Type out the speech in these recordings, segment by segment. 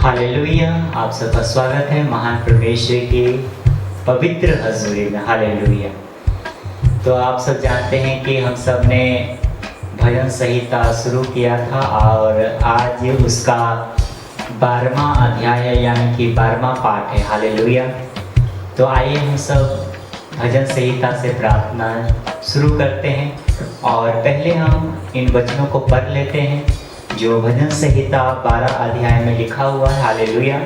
Hallelujah. आप सबका स्वागत है महान परमेश्वर के पवित्र हज़ूरी में। हालेलुया। तो आप सब जानते हैं कि हम सब ने भजन संहिता शुरू किया था और आज उसका 12वां अध्याय है, यानी कि 12वां पाठ है। हालेलुया। तो आइए हम सब भजन संहिता से प्रार्थना शुरू करते हैं और पहले हम इन वचनों को पढ़ लेते हैं जो भजन संहिता 12 अध्याय में लिखा हुआ है। हालेलुया।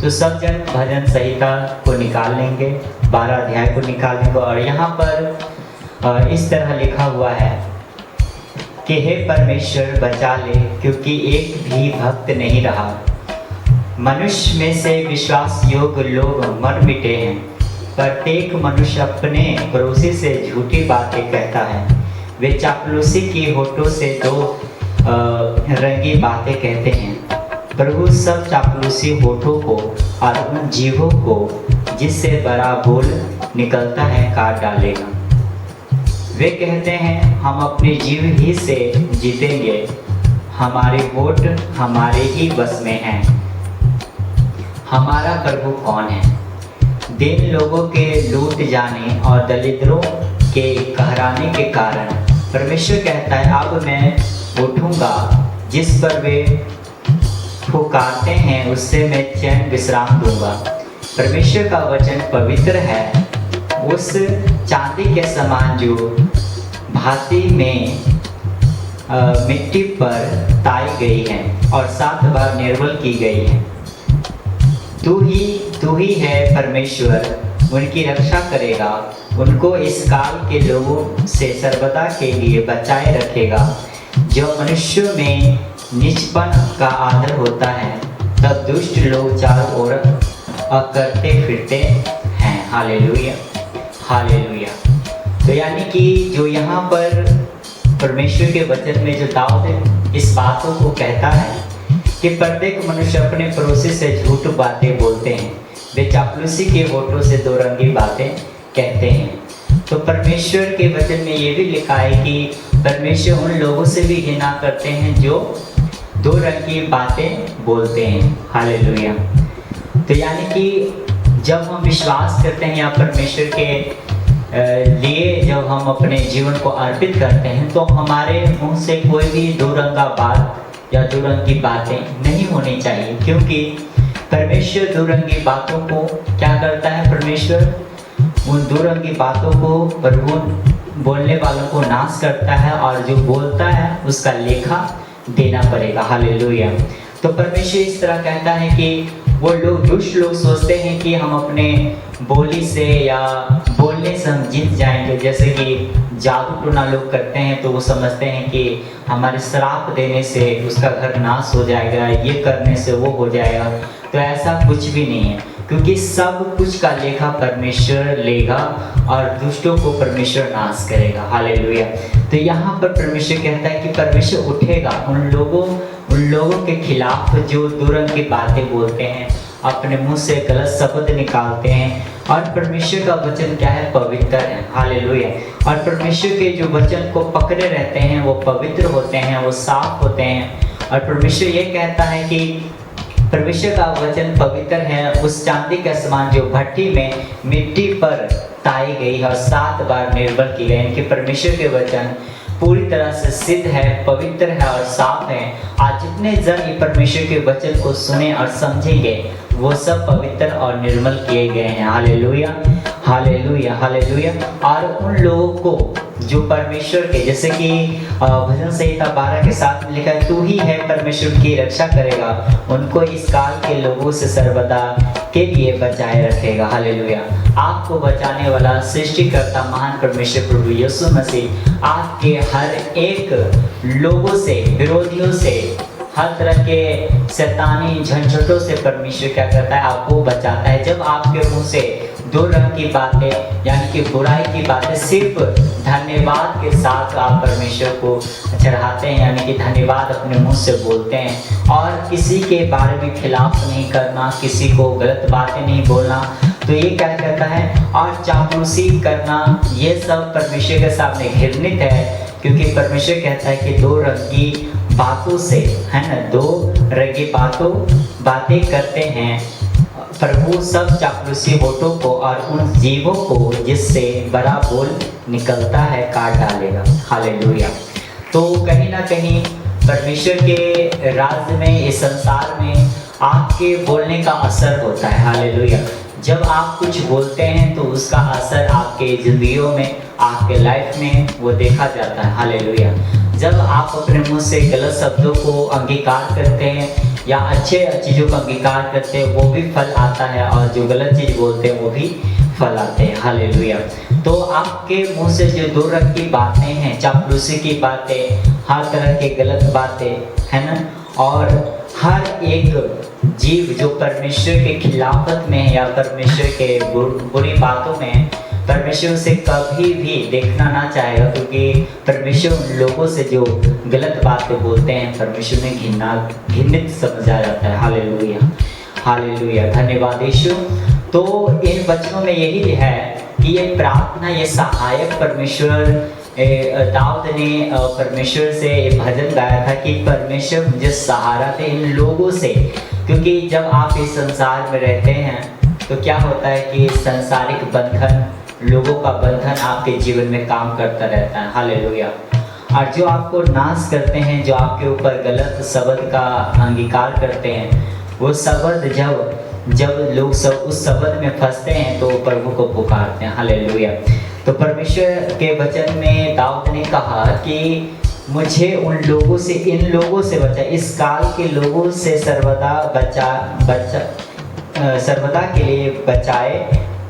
तो सब जन भजन संहिता को निकाल लेंगे, 12 अध्याय को निकाल लेंगे और यहाँ पर इस तरह लिखा हुआ है कि हे परमेश्वर बचा ले, क्योंकि एक भी भक्त नहीं रहा। मनुष्य में से विश्वास योग्य लोग मर मिटे हैं। प्रत्येक मनुष्य अपने पड़ोसी से झूठी बातें कहता है। वे चापलूसी की होठों से दो रंगी बातें कहते हैं। प्रभु सब चापलूसी होठों को और उन जीवों को जिससे बड़ा बोल निकलता है काट डालेगा। वे कहते हैं हम अपने जीव ही से जीतेंगे, हमारे वोट हमारे ही बस में हैं। हमारा प्रभु कौन है? दीन लोगों के लूट जाने और दरिद्रों के कहराने के कारण परमेश्वर कहता है अब मैं उठूंगा। जिस पर वे पुकारते हैं उससे मैं चैन विश्राम दूंगा। परमेश्वर का वचन पवित्र है, उस चांदी के समान जो भांति में मिट्टी पर ताई गई है और 7 बार निर्मल की गई है। तू ही है परमेश्वर, उनकी रक्षा करेगा, उनको इस काल के लोगों से सर्वदा के लिए बचाए रखेगा। जो मनुष्यों में नीचपन का आदर होता है तब दुष्ट लोग चारों ओर करते फिरते हैं। Hallelujah, hallelujah. तो यानी कि जो यहाँ पर परमेश्वर के वचन में जो दाऊद इस बातों को कहता है कि प्रत्येक मनुष्य अपने पड़ोसी से झूठ बातें बोलते हैं, वे चापलूसी के होठों से दो रंगी बातें कहते हैं। तो परमेश्वर के वचन में ये भी लिखा है कि परमेश्वर उन लोगों से भी घृणा करते हैं जो दो रंग की बातें बोलते हैं। हालेलुया। तो यानी कि जब हम विश्वास करते हैं या परमेश्वर के लिए जब हम अपने जीवन को अर्पित करते हैं तो हमारे मुंह से कोई भी दो रंगा बात या दो रंग की बातें नहीं होनी चाहिए, क्योंकि परमेश्वर दो रंगी बातों को क्या करता है? परमेश्वर उन दो रंगी बातों को प्रभु बोलने वालों को नाश करता है और जो बोलता है उसका लेखा देना पड़ेगा। हालेलुया। तो परमेश्वर इस तरह कहता है कि वो लोग दुष्ट लोग सोचते हैं कि हम अपने बोली से या बोलने से हम जीत जाएंगे। जैसे कि जादू टोना लोग करते हैं तो वो समझते हैं कि हमारे श्राप देने से उसका घर नाश हो जाएगा, ये करने से वो हो जाएगा। तो ऐसा कुछ भी नहीं है, क्योंकि सब कुछ का लेखा परमेश्वर लेगा और दुष्टों को परमेश्वर नाश करेगा। हालेलुया। तो यहाँ पर परमेश्वर कहता है कि परमेश्वर उठेगा उन लोगों के खिलाफ जो दो रंग की बातें बोलते हैं, अपने मुंह से गलत शब्द निकालते हैं। और परमेश्वर का वचन क्या है? पवित्र है। हालेलुया। और परमेश्वर के जो वचन को पकड़े रहते हैं वो पवित्र होते हैं, वो साफ होते हैं। और परमेश्वर ये कहता है कि परमेश्वर का वचन पवित्र है, उस चांदी के समान जो भट्टी में मिट्टी पर ताई गई है और 7 बार निर्मल की गई। कि परमेश्वर के वचन पूरी तरह से सिद्ध है, पवित्र है और साफ है। आज जितने जन परमेश्वर के वचन को सुने और समझेंगे वो सब पवित्र और निर्मल किए गए हैं। Hallelujah, hallelujah, hallelujah. और उन लोगों को जो परमेश्वर के, जैसे कि भजन संहिता 12 के साथ में लिखा है, तू ही है परमेश्वर की रक्षा करेगा, उनको इस काल के लोगों से सर्वदा के लिए बचाए रखेगा। हालेलुया। आपको बचाने वाला सृष्टिकर्ता महान परमेश्वर प्रभु यीशु मसीह आपके हर एक लोगों से, विरोधियों से, हर तरह के शैतानी झंझटों से परमेश्वर क्या करता है? आपको बचाता है। जब आपके मुंह से दो रंग की बातें यानी कि बुराई की बातें सिर्फ धन्यवाद के साथ आप परमेश्वर को चढ़ाते हैं, यानी कि धन्यवाद अपने मुंह से बोलते हैं और किसी के बारे में खिलाफ नहीं करना, किसी को गलत बातें नहीं बोलना, तो ये क्या कहता है? और चापलूसी करना, ये सब परमेश्वर के सामने घृणित है, क्योंकि परमेश्वर कहता है कि दो रंग की बातों से, है ना, दो रंगी बातें करते हैं। प्रभु सब चापलूसी होठों को और उन जीवों को जिससे बड़ा बोल निकलता है काट डालेगा। हालेलुया। तो कहीं ना कहीं परमेश्वर के राज्य में, इस संसार में आपके बोलने का असर होता है। हालेलुया। जब आप कुछ बोलते हैं तो उसका असर आपके जिंदगियों में, आपके लाइफ में वो देखा जाता है। हालेलुया। जब आप अपने मुंह से गलत शब्दों को अंगीकार करते हैं या अच्छे चीज़ों का अंगीकार करते हैं, वो भी फल आता है, और जो गलत चीज़ बोलते हैं वो भी फल आते हैं। हालेलुया। तो आपके मुंह से जो दो रंग की बातें हैं, चापलूसी की बातें, हर तरह की गलत बातें, है ना, और हर एक जीव जो परमेश्वर के खिलाफत में है या परमेश्वर के बुरी बातों में है, परमेश्वर से कभी भी देखना ना चाहेगा, क्योंकि परमेश्वर उन लोगों से जो गलत बातें बोलते हैं परमेश्वर में घृणित समझा जाता है। हालेलुया। हालेलुया। धन्यवाद यीशु। तो इन वचनों में यही है कि ये प्रार्थना, ये सहायक परमेश्वर, दाऊद ने परमेश्वर से भजन गाया था कि परमेश्वर मुझे सहारा दे इन लोगों से, क्योंकि जब आप इस संसार में रहते हैं तो क्या होता है कि सांसारिक बंधन, लोगों का बंधन आपके जीवन में काम करता रहता है। हालेलुया। और जो आपको नाश करते हैं, जो आपके ऊपर गलत शब्द का अंगीकार करते हैं, वो शब्द जब लोग सब उस शब्द में फंसते हैं तो प्रभु को पुकारते हैं। हालेलुया। तो परमेश्वर के वचन में दाऊद ने कहा कि मुझे उन लोगों से, इन लोगों से बचा, इस काल के लोगों से सर्वदा के लिए बचाए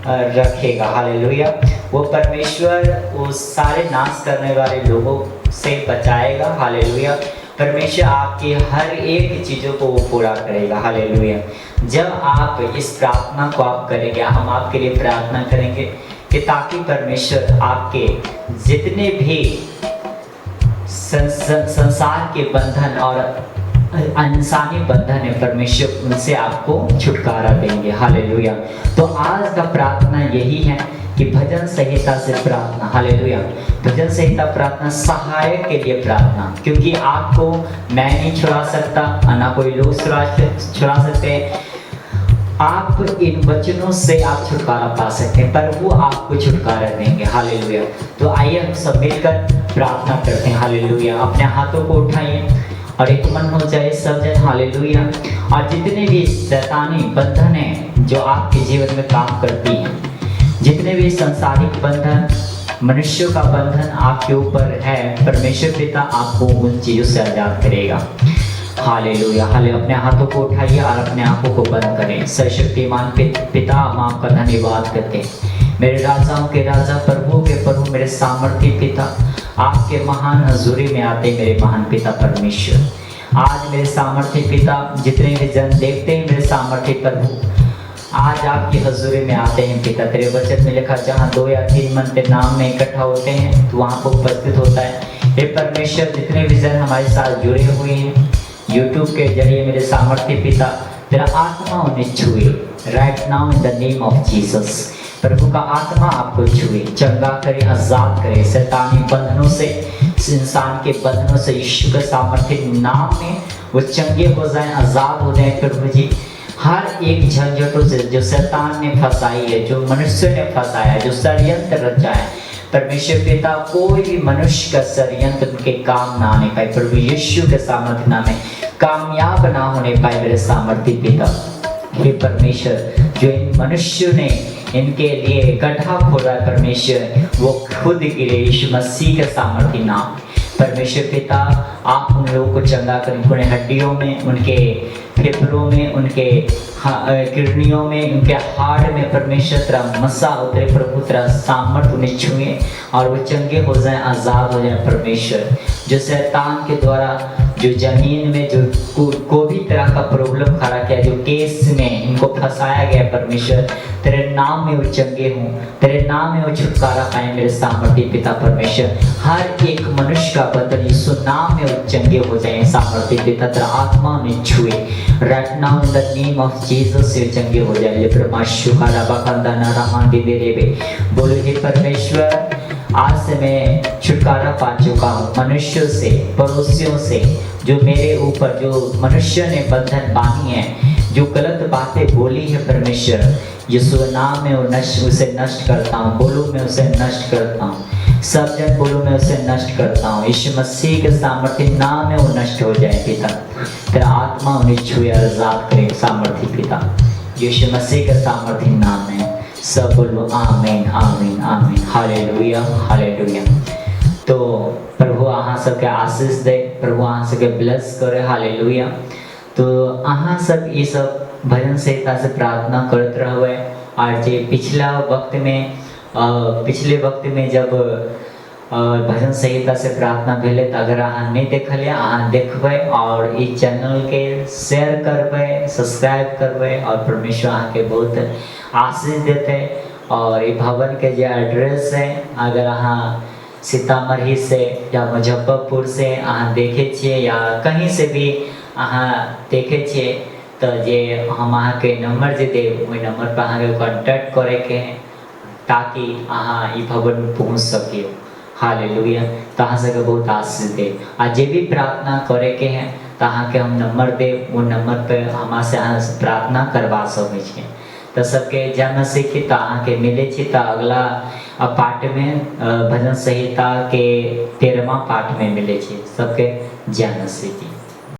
रखेगा। हालेलुया। वो परमेश्वर वो सारे नाश करने वाले लोगों से बचाएगा। हालेलुया। परमेश्वर आपकी हर एक चीज़ों को वो पूरा करेगा। हालेलुया। जब आप इस प्रार्थना को आप करेंगे, हम आपके लिए प्रार्थना करेंगे कि ताकि परमेश्वर आपके जितने भी संसार के बंधन और इंसानी बंधन है, परमेश्वर उनसे आपको छुटकारा देंगे। हालेलुया। तो आज का प्रार्थना यही है कि भजन संहिता से प्रार्थना। हालेलुया। भजन संहिता प्रार्थना, सहायक के लिए प्रार्थना, क्योंकि आपको मैं नहीं छुड़ा सकता, ना कोई लोग छुड़ा सकते। आप इन वचनों से आप छुटकारा पा सकते हैं, पर वो आपको छुटकारा देंगे। हालेलुया। तो आइए हम सब मिलकर प्रार्थना करते हैं। हालेलुया। अपने हाथों को उठाइए और एक मन हो जाए सब जन। हालेलुया। और जितने भी शैतानी बंधन हैं जो आपके जीवन में काम करती हैं, जितने भी सांसारिक बंधन, मनुष्यों का बंधन आपके ऊपर है, परमेश्वर पिता आपको उन चीज़ों से आजाद करेगा। हालेलुया। हालेलुया। अपने हाथों को उठाइए और अपने आंखों को बंद करें। सर्वशक्तिमान पिता, हम आपका धन्यवाद करते हैं। मेरे राजाओं के राजा, प्रभु के प्रभु, मेरे सामर्थी पिता, आपके महान हजूरी में आते मेरे महान पिता परमेश्वर। आज मेरे सामर्थी पिता, जितने भी जन देखते हैं मेरे सामर्थी प्रभु, आज आपकी हजूरी में आते हैं पिता। तेरे वचन में लिखा, जहाँ 2 या 3 मन तेरे नाम में इकट्ठा होते हैं तो वहाँ पर उपस्थित होता है। हे परमेश्वर, जितने भी जन हमारे साथ जुड़े हुए हैं यूट्यूब के जरिए, मेरे सामर्थ्य पिता, तेरा आत्मा उन्हें छुए right now in the name of Jesus. प्रभु का आत्मा आपको छुए, चंगा करे, आजाद करे शैतानी बंधनों से, इंसान के बंधनों से। यीशु के सामर्थ्य नाम में वो चंगे हो जाएं, आजाद हो जाएं। प्रभु जी, हर एक झंझटों से जो शैतान ने फंसाई है, जो मनुष्य ने फंसाया, जो षड्यंत्र रचा है, परमेश्वर पिता, कोई भी मनुष्य का षड्यंत्र उनके काम ना आने पाए। प्रभु यीशु के सामर्थ्य नाम में कामयाब ना होने पाए मेरे सामर्थ्य पिता। हे परमेश्वर, जो इन मनुष्यों ने इनके लिए गड्ढा खोदा है परमेश्वर, वो खुद गिरे यीशु मसीह के सामर्थ्य नाम। परमेश्वर पिता, आप उन लोगों को चंगा करें, उनके हड्डियों में, उनके फेफड़ों में, उनके किडनियों में, उनके हार्ट में परमेश्वर तेरा मसा उतरे। प्रभु तेरा सामर्थ उन्हें छुए और वो चंगे हो जाएं, आज़ाद हो जाएं। परमेश्वर, जो शैतान के द्वारा जो जमीन में जो को भी तरह का प्रॉब्लम खड़ा किया, जो केस में इनको फंसाया गया, परमेश्वर तेरे नाम में वो चंगे हों, तेरे नाम में वो छुटकारा पाए मेरे सामर्थ्य पिता। परमेश्वर, हर एक मनुष्य का बदन यीशु नाम में वो चंगे हो जाए सामर्थ्य पिता। तेरा आत्मा में छुए right now in the name of Jesus, से चंगे हो जाए। परमेश्वर बोलो हे परमेश्वर, आज से मैं छुटकारा पा चुका हूँ मनुष्यों से, पड़ोसियों से, जो मेरे ऊपर जो मनुष्य ने बंधन बांधी है, जो गलत बातें बोली है परमेश्वर, यीशु नाम में उसे नष्ट करता हूँ। बोलूँ मैं उसे नष्ट करता हूँ, सब जन बोलूँ मैं उसे नष्ट करता हूँ। यीशु मसीह के सामर्थ्य नाम में वो नष्ट हो जाए पिता। तेरा आत्मा उन्हें छुए और आजाद करे सामर्थ्य पिता, यीशु मसीह के सामर्थ्य नाम में। सब बोलो आमीन आमीन आमीन, हालेलुया हालेलुया। तो प्रभु अहाँ सबके आशीष दे, प्रभु अहाँ सबके ब्लेस करे, हालेलुया। तो अहाँ सब ये सब भजन संहिता से प्रार्थना करते रहे। और जे पिछले वक्त में जब भजन संहिता से प्रार्थना भेले, तो अगर अहाँ नहीं देखल अहाँ देखबे और इस चैनल के शेयर करबे, सब्सक्राइब करबे, और परमेश्वर अहाँ के बहुत आशीष देते। और ये भवन के जो एड्रेस है, अगर अहाँ सीतामढ़ी से या मुजफ्फरपुर से अहाँ देखे छिए या कहीं से भी अहाँ देखे छिए, तो जे हम अहाँ के नंबर जे देव, वही नंबर पर अहाँ के कॉन्टैक्ट करे के है, ताकि अहाँ ई भवन में पहुँच सकियो, हालेलुया। तो अहाँ सबके बहुत आशीष दे। आ जे भी प्रार्थना करे के हैं, तो अहाँ के हम नंबर दे, वो नंबर पे हमारे से अहाँ प्रार्थना करवा सके छे। तो सबके जय मसीह की। तो अहाँ के मिले छी तो अगला पार्ट में भजन संहिता के 13वां पार्ट में मिले छी। सबके जय मसीह की।